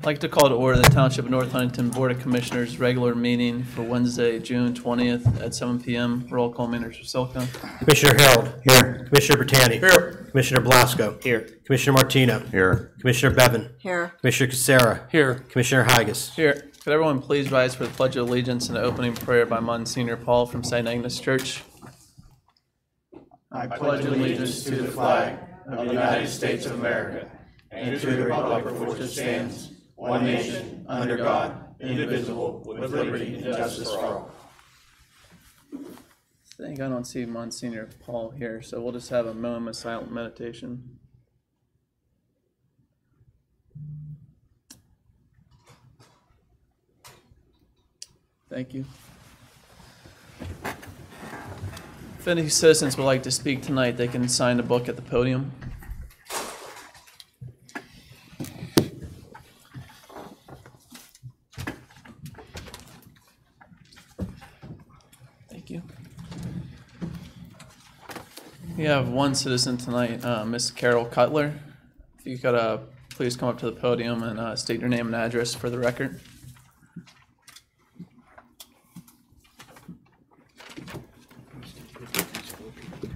I'd like to call to order the Township of North Huntington Board of Commissioners regular meeting for Wednesday, June 20th at 7 p.m. Roll call, Manager Silka. Commissioner Harold. Here. Commissioner Bertani. Here. Commissioner Blasco. Here. Commissioner Martino. Here. Commissioner Bevan. Here. Commissioner Casera. Here. Commissioner Higas. Here. Could everyone please rise for the Pledge of Allegiance and the opening prayer by Monsignor Paul from St. Agnes Church? I pledge allegiance to the flag of the United States of America and to the republic for which it stands, one nation, under God, indivisible, with liberty and justice for all. I think I don't see Monsignor Paul here, so we'll just have a moment of silent meditation. Thank you. If any citizens would like to speak tonight, they can sign the book at the podium. Thank you. We have one citizen tonight, Miss Carol Cutler. If you could please come up to the podium and state your name and address for the record.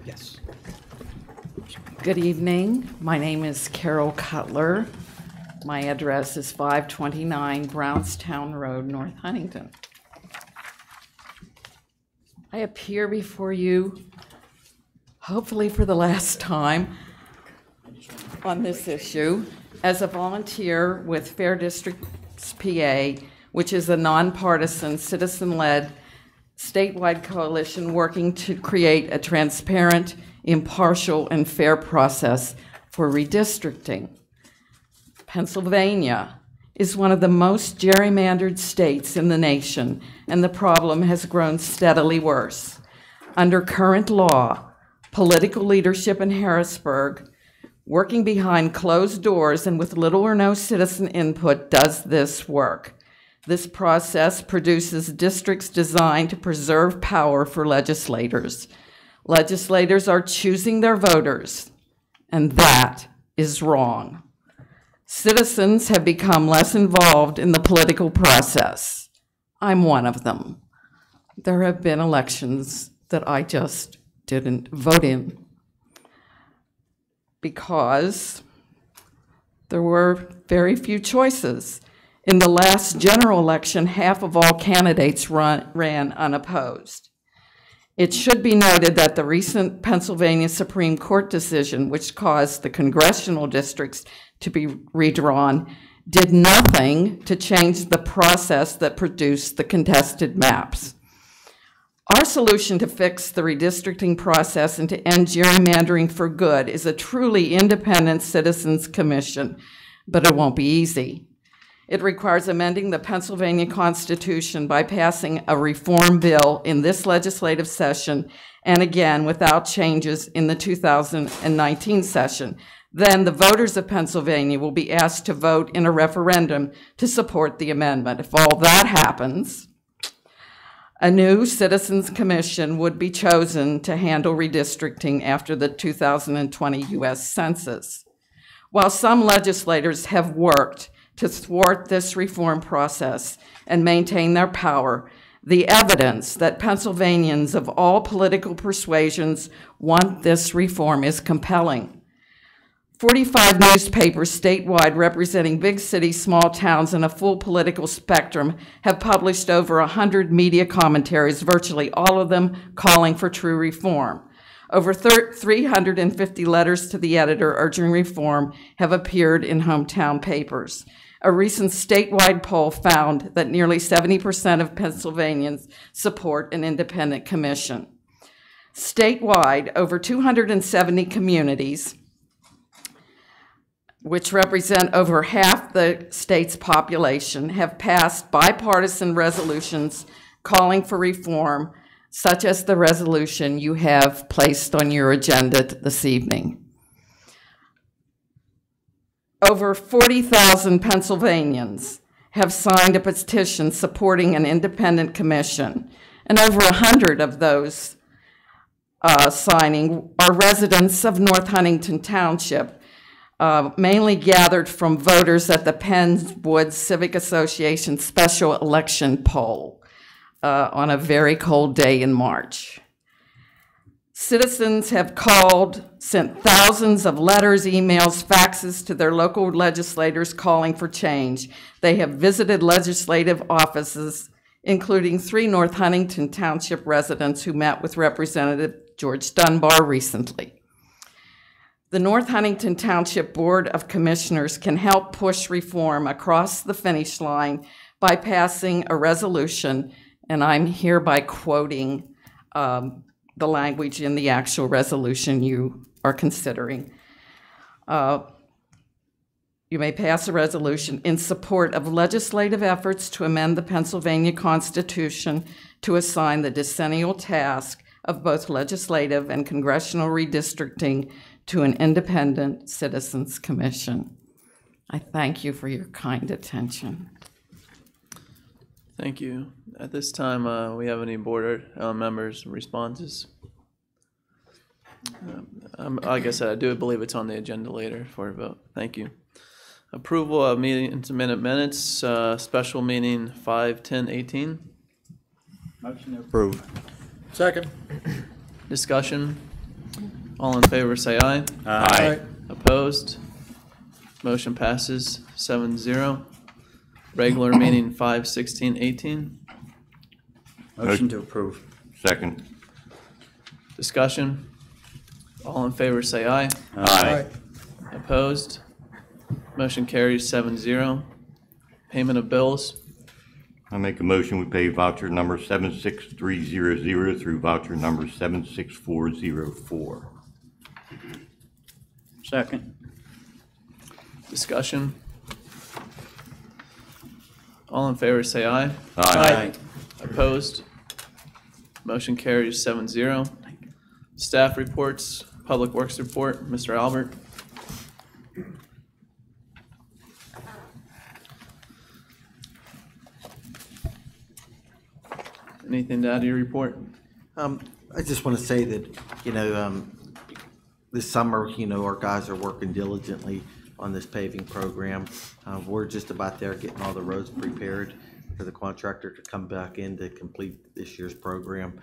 Yes. Good evening. My name is Carol Cutler. My address is 529 Brownstown Road, North Huntington. I appear before you, hopefully for the last time, on this issue as a volunteer with Fair Districts PA, which is a nonpartisan, citizen-led statewide coalition working to create a transparent, impartial, and fair process for redistricting. Pennsylvania is one of the most gerrymandered states in the nation, and the problem has grown steadily worse. Under current law, political leadership in Harrisburg, working behind closed doors and with little or no citizen input, does this work. This process produces districts designed to preserve power for legislators. Legislators are choosing their voters, and that is wrong. Citizens have become less involved in the political process. I'm one of them. There have been elections that I just didn't vote in because there were very few choices. In the last general election, half of all candidates ran unopposed. It should be noted that the recent Pennsylvania Supreme Court decision, which caused the congressional districts to be redrawn, did nothing to change the process that produced the contested maps. Our solution to fix the redistricting process and to end gerrymandering for good is a truly independent citizens commission, but it won't be easy. It requires amending the Pennsylvania Constitution by passing a reform bill in this legislative session and again without changes in the 2019 session. Then the voters of Pennsylvania will be asked to vote in a referendum to support the amendment. If all that happens, a new Citizens Commission would be chosen to handle redistricting after the 2020 U.S. Census. While some legislators have worked to thwart this reform process and maintain their power, the evidence that Pennsylvanians of all political persuasions want this reform is compelling. 45 newspapers statewide representing big cities, small towns, and a full political spectrum have published over 100 media commentaries, virtually all of them calling for true reform. Over 350 letters to the editor urging reform have appeared in hometown papers. A recent statewide poll found that nearly 70% of Pennsylvanians support an independent commission. Statewide, over 270 communities, which represent over half the state's population, have passed bipartisan resolutions calling for reform, such as the resolution you have placed on your agenda this evening. Over 40,000 Pennsylvanians have signed a petition supporting an independent commission, and over 100 of those signing are residents of North Huntington Township, mainly gathered from voters at the Penn Woods Civic Association special election poll on a very cold day in March. Citizens have called, sent thousands of letters, emails, faxes to their local legislators calling for change. They have visited legislative offices, including 3 North Huntington Township residents who met with Representative George Dunbar recently. The North Huntington Township Board of Commissioners can help push reform across the finish line by passing a resolution, and I'm hereby quoting the language in the actual resolution you are considering. You may pass a resolution in support of legislative efforts to amend the Pennsylvania Constitution to assign the decennial task of both legislative and congressional redistricting to an independent citizens commission. I thank you for your kind attention. Thank you. At this time, we have any board members' responses? Like I said, I do believe it's on the agenda later for a vote. Thank you. Approval of meeting minutes, special meeting 5/10/18. Motion to approve. Second. Discussion. All in favor say aye. Aye. Opposed? Motion passes 7-0. Regular meeting 5/16/18. Motion to approve. Second. Discussion. All in favor say aye. Aye. Opposed? Motion carries 7-0. Payment of bills. I make a motion, we pay voucher number 76300 through voucher number 76404. Second. Discussion. All in favor say aye. Aye. Opposed? Motion carries 7-0. Staff reports, Public Works report, Mr. Albert. Anything to add to your report? I just want to say that, this summer, our guys are working diligently on this paving program. We're just about there getting all the roads prepared for the contractor to come back in to complete this year's program.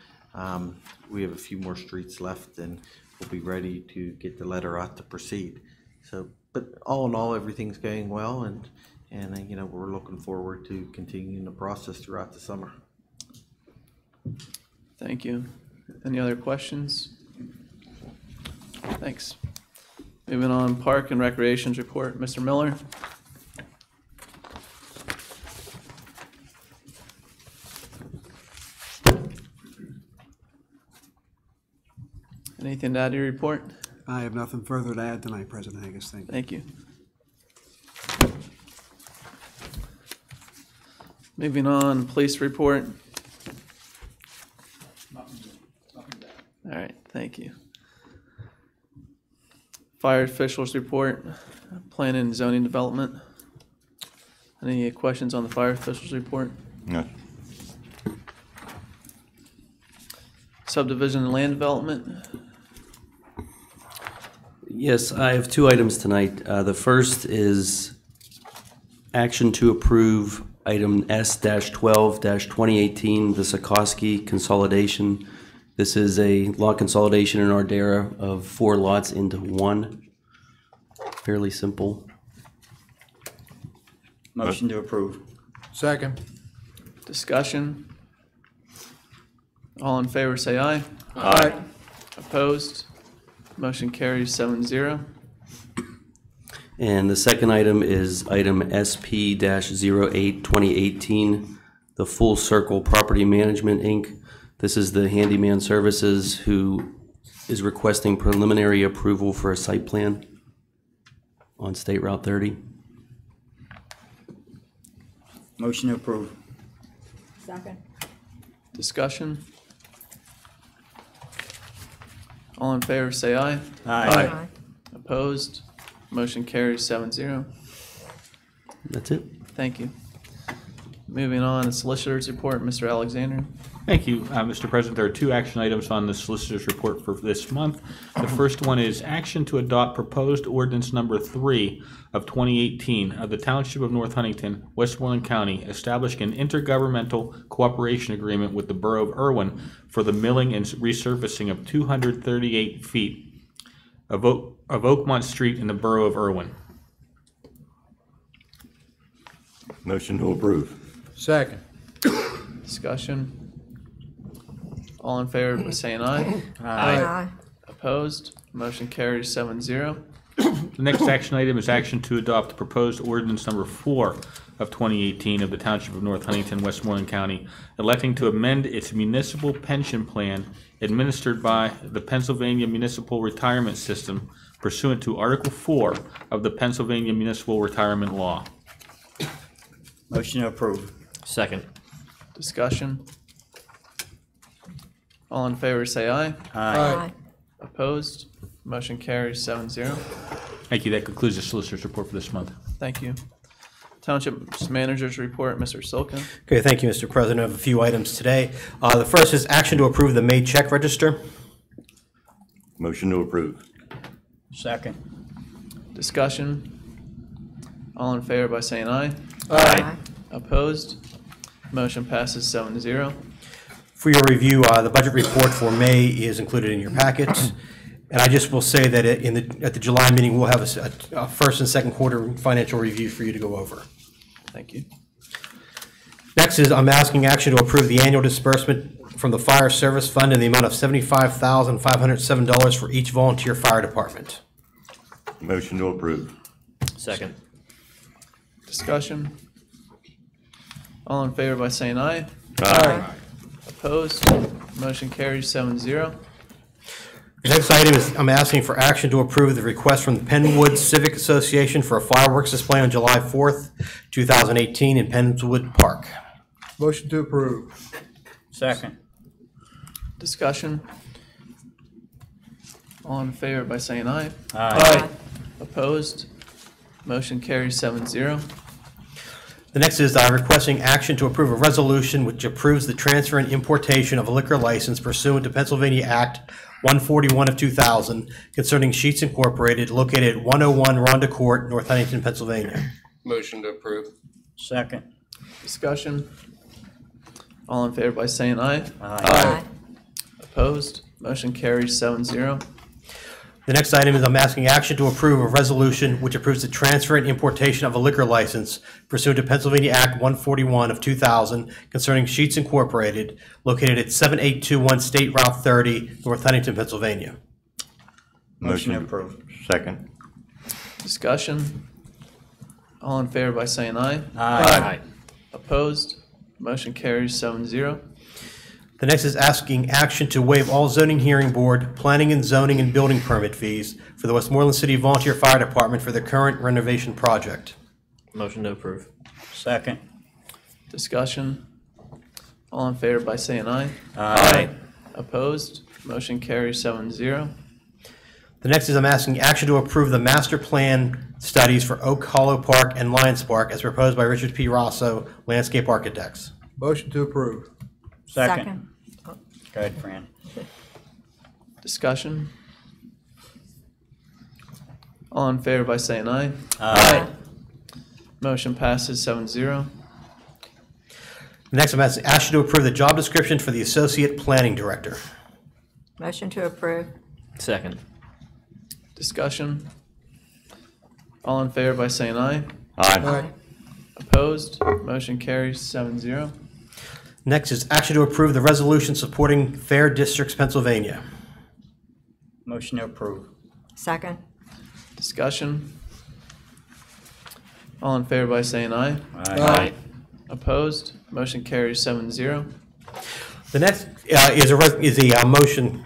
We have a few more streets left and we'll be ready to get the letter out to proceed. So, but all in all, everything's going well and we're looking forward to continuing the process throughout the summer. Thank you. Any other questions? Thanks. Moving on, Park and Recreations report, Mr. Miller. Anything to add to your report? I have nothing further to add tonight, President Hagus. Thank you. Thank you. Moving on, police report. All right, thank you. Fire officials report, planning and zoning development. Any questions on the fire officials report? No. Subdivision and land development. Yes, I have 2 items tonight. The first is action to approve item S-12-2018, the Sikorsky consolidation. This is a lot consolidation in Ardera of 4 lots into 1. Fairly simple. Motion to approve. Second. Discussion. All in favor say aye. Aye. Opposed? Motion carries 7-0. And the second item is item SP-08 2018, the Full Circle Property Management, Inc. This is the Handyman Services who is requesting preliminary approval for a site plan on State Route 30. Motion to approve. Second. Discussion? All in favor, say aye. Aye. Opposed? Motion carries 7-0. That's it. Thank you. Moving on, the solicitor's report, Mr. Alexander. Thank you, Mr. President. There are two action items on the solicitor's report for this month. The first one is action to adopt proposed ordinance number 3 of 2018 of the Township of North Huntington, Westmoreland County, establishing an intergovernmental cooperation agreement with the Borough of Irwin for the milling and resurfacing of 238 feet of Oakmont Street in the Borough of Irwin. Motion to approve. Second. Discussion? All in favor by saying aye. Aye. Opposed? Motion carries 7-0. The next action item is action to adopt proposed ordinance number 4 of 2018 of the Township of North Huntington, Westmoreland County, electing to amend its municipal pension plan administered by the Pennsylvania Municipal Retirement System pursuant to Article 4 of the Pennsylvania Municipal Retirement Law. Motion to approve. Second. Discussion? All in favor say aye. Aye. Opposed? Motion carries 7-0. Thank you. That concludes the solicitor's report for this month. Thank you. Township Manager's report, Mr. Silka. Okay, thank you, Mr. President. I have a few items today. The first is action to approve the May check register. Motion to approve. Second. Discussion? All in favor by saying aye. Aye. Opposed? Motion passes 7-0. For your review, the budget report for May is included in your packets. And I just will say that at the July meeting, we'll have a first and second quarter financial review for you to go over. Thank you. Next is I'm asking action to approve the annual disbursement from the Fire Service Fund in the amount of $75,507 for each volunteer fire department. Motion to approve. Second. Discussion? All in favor by saying aye. Aye. Opposed? Motion carries 7-0. The next item is I'm asking for action to approve the request from the Penwood Civic Association for a fireworks display on July 4th, 2018 in Penwood Park. Motion to approve. Second. Discussion? All in favor by saying aye. Aye. Opposed? Motion carries 7-0. The next is requesting action to approve a resolution which approves the transfer and importation of a liquor license pursuant to Pennsylvania Act 141 of 2000 concerning Sheets Incorporated located at 101 Rhonda Court, North Huntington, Pennsylvania. Motion to approve. Second. Discussion? All in favor by saying aye. Aye. Opposed? Motion carries 7-0. The next item is I'm asking action to approve a resolution which approves the transfer and importation of a liquor license pursuant to Pennsylvania Act 141 of 2000 concerning Sheets Incorporated located at 7821 State Route 30, North Huntington, Pennsylvania. Motion to approve. Second. Discussion? All in favor by saying aye. Aye. Opposed? Motion carries 7-0. The next is asking action to waive all zoning hearing board, planning and zoning and building permit fees for the Westmoreland City Volunteer Fire Department for their current renovation project. Motion to approve. Second. Discussion? All in favor by saying aye. Aye. Opposed? Motion carries 7-0. The next is I'm asking action to approve the master plan studies for Oak Hollow Park and Lions Park as proposed by Richard P. Rosso, landscape architects. Motion to approve. Second. Go ahead, Fran. Discussion? All in favor by saying aye. Aye. Motion passes 7-0. Next, I'm asking action to approve the job description for the associate planning director. Motion to approve. Second. Discussion? All in favor by saying aye. Aye. Opposed? Motion carries 7-0. Next is action to approve the resolution supporting Fair Districts, Pennsylvania. Motion to approve. Second. Discussion? All in favor by saying aye. Aye. Opposed? Motion carries 7-0. The next is a motion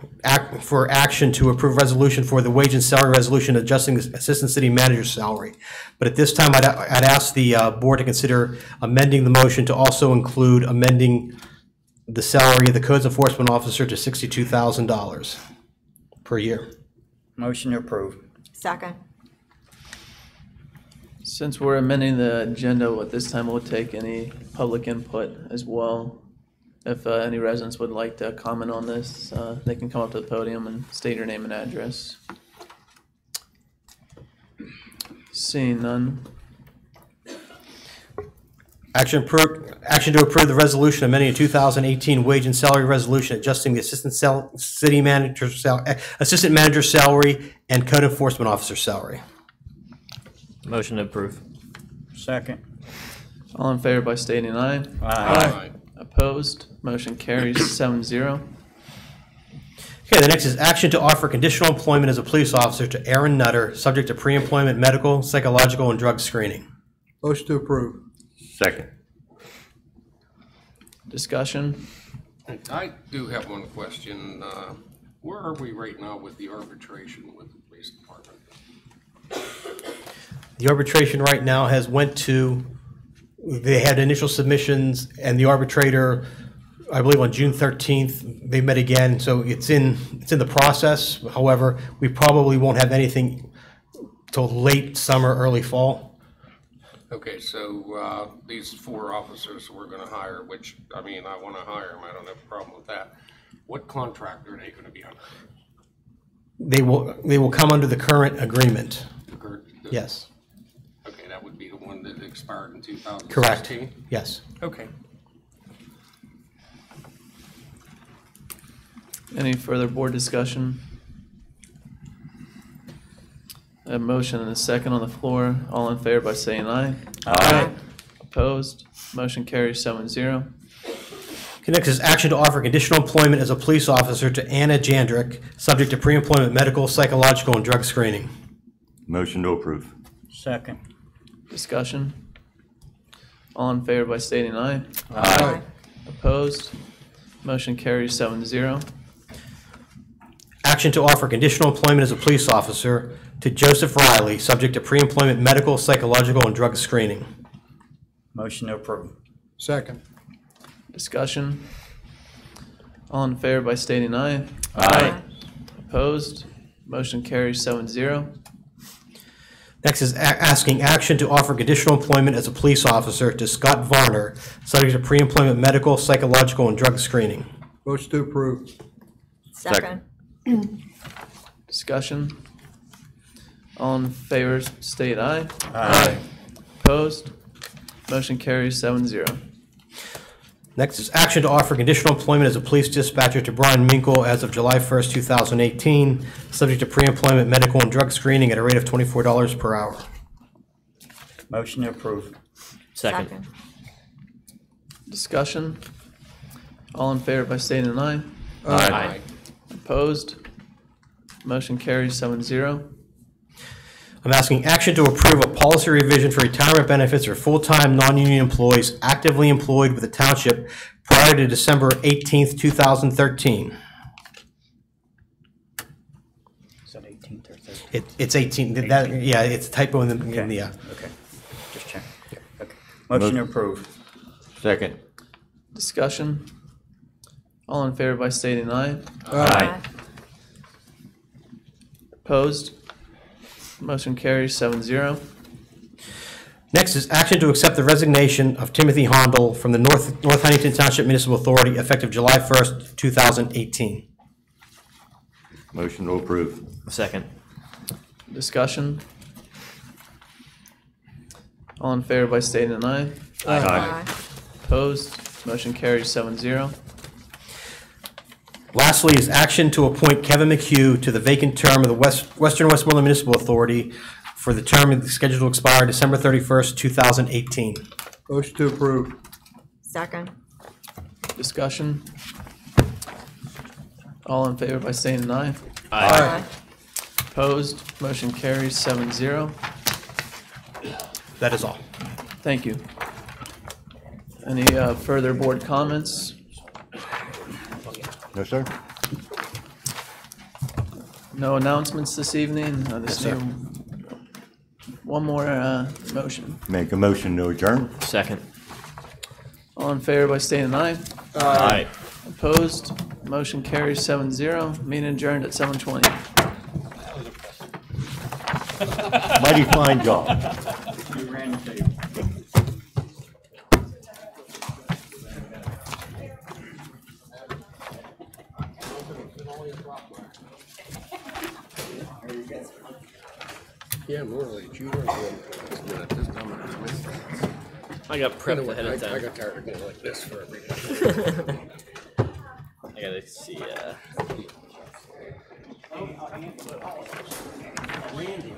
for action to approve resolution for the wage and salary resolution adjusting the assistant city manager's salary. But at this time, I'd ask the board to consider amending the motion to also include amending the salary of the codes enforcement officer to $62,000 per year. Motion approved. Second. Since we're amending the agenda, at this time we'll take any public input as well. If any residents would like to comment on this, they can come up to the podium and state your name and address. Seeing none. Action to approve the resolution amending the 2018 wage and salary resolution adjusting the assistant manager salary and code enforcement officer salary. Motion approved. Second. All in favor by stating aye. Aye. Opposed? Motion carries 7-0. Okay, the next is action to offer conditional employment as a police officer to Aaron Nutter, subject to pre-employment medical, psychological, and drug screening. Motion to approve. Second. Discussion? I do have one question. Where are we right now with the arbitration with the police department? The arbitration right now has went to, they had initial submissions, and the arbitrator, I believe on June 13th, they met again, so it's in the process. However, we probably won't have anything till late summer, early fall. Okay, so these 4 officers we're going to hire, which, I mean, I want to hire them. I don't have a problem with that. What contract are they going to be under? They will come under the current agreement. The- Yes. Okay, that would be the one that expired in 2016? Correct. Yes. Okay. Any further board discussion? A motion and a second on the floor. All in favor by saying aye. Aye. Opposed? Motion carries 7-0. Okay, next is action to offer conditional employment as a police officer to Anna Jandrick, subject to pre-employment medical, psychological, and drug screening. Motion to approve. Second. Discussion? All in favor by stating aye. Aye. Opposed? Motion carries 7-0. Action to offer conditional employment as a police officer to Joseph Riley, subject to pre-employment medical, psychological, and drug screening. Motion approved. Second. Discussion? All in favor by stating aye. Aye. Opposed? Motion carries 7-0. Next is asking action to offer conditional employment as a police officer to Scott Varner, subject to pre-employment medical, psychological, and drug screening. Motion to approve. Second. Discussion? All in favor state aye. Aye. Opposed? Motion carries 7-0. Next is action to offer conditional employment as a police dispatcher to Brian Minkle as of July 1st, 2018, subject to pre-employment medical and drug screening at a rate of $24 per hour. Motion approved. Second. Discussion? All in favor by stating aye. Aye. Opposed? Motion carries 7-0. I'm asking action to approve a policy revision for retirement benefits for full-time, non-union employees actively employed with the township prior to December 18th, 2013. Is that 18th or 13th? It's 18, yeah, it's a typo in the, Okay, just check. Okay. Motion approved. Second. Discussion? All in favor by stating aye. Aye. Opposed? Motion carries 7-0. Next is action to accept the resignation of Timothy Hondel from the North Huntington Township Municipal Authority effective July 1st, 2018. Motion to approve. Second. Discussion? All in favor by stating aye. Aye. Opposed? Motion carries 7-0. Lastly is action to appoint Kevin McHugh to the vacant term of the Western Westmoreland Municipal Authority for the term scheduled to expire December 31st, 2018. Motion to approve. Second. Discussion? All in favor by saying aye. Aye. Opposed? Motion carries 7-0. That is all. Thank you. Any further board comments? No, sir? No announcements this evening? I just need one more motion. Make a motion to adjourn? Second. All in favor by stating aye. Aye. Opposed? Motion carries 7-0. Meeting adjourned at 7:20. Mighty fine job. You ran the table. Yeah, normally it's you or him. At this time it was me. I got prepped ahead of I time. got tired of going like this for everybody. I gotta see, Randy.